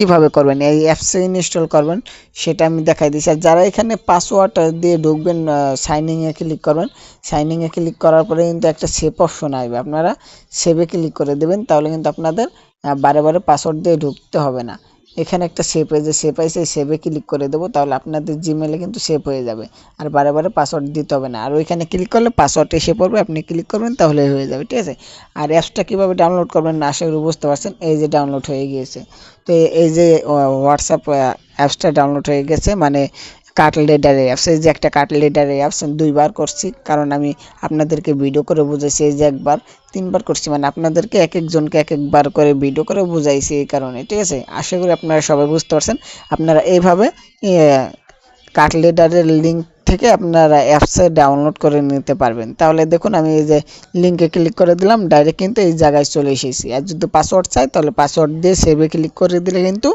কিভাবে করবেন, এই অ্যাপসে ইনস্টল করবেন সেটা আমি দেখাই দিচ্ছি। আর যারা এখানে পাসওয়ার্ড দিয়ে ঢুকবেন, সাইনিং এ ক্লিক করবেন। সাইনিং এ ক্লিক করার পরে কিন্তু একটা সেভ অপশন আসবে, আপনারা সেভে ক্লিক করে দেবেন, তাহলে কিন্তু আপনাদের বারে বারে পাসওয়ার্ড দিয়ে ঢুকতে হবে না। এখানে একটা সেভ যে সেভ আছে, সেভে ক্লিক করে দেবো, তাহলে আপনাদের জিমেলে কিন্তু সেভ হয়ে যাবে, আর বারে বারে পাসওয়ার্ড দিতে হবে না। আর ওইখানে ক্লিক করলে পাসওয়ার্ড এসে পড়বে, আপনি ক্লিক করবেন তাহলে হয়ে যাবে, ঠিক আছে। আর অ্যাপসটা কীভাবে ডাউনলোড করবেন না আশা করি বুঝতে পারছেন। এই যে ডাউনলোড হয়ে গিয়েছে। তো এই যে হোয়াটসঅ্যাপ অ্যাপসটা ডাউনলোড হয়ে গেছে, মানে কাটলেডার অ্যাপস, এই যে একটা কাটলেডার অ্যাপস দুইবার করছি, কারণ আমি আপনাদেরকে ভিডিও করে বুঝাইছি। এই যে একবার, তিনবার করছি, মানে আপনাদেরকে এক একজনকে এক একবার করে ভিডিও করে বুঝাইছি এই কারণে, ঠিক আছে। আশা করি আপনারা সবাই বুঝতে পারছেন। আপনারা এইভাবে কাটলেডারের লিঙ্ক থেকে আপনারা অ্যাপসে ডাউনলোড করে নিতে পারবেন। তাহলে দেখুন আমি এই যে লিঙ্কে ক্লিক করে দিলাম, ডাইরেক্ট কিন্তু এই জায়গায় চলে এসেছি। আর যদি পাসওয়ার্ড চাই তাহলে পাসওয়ার্ড দিয়ে সেভে ক্লিক করে দিলে কিন্তু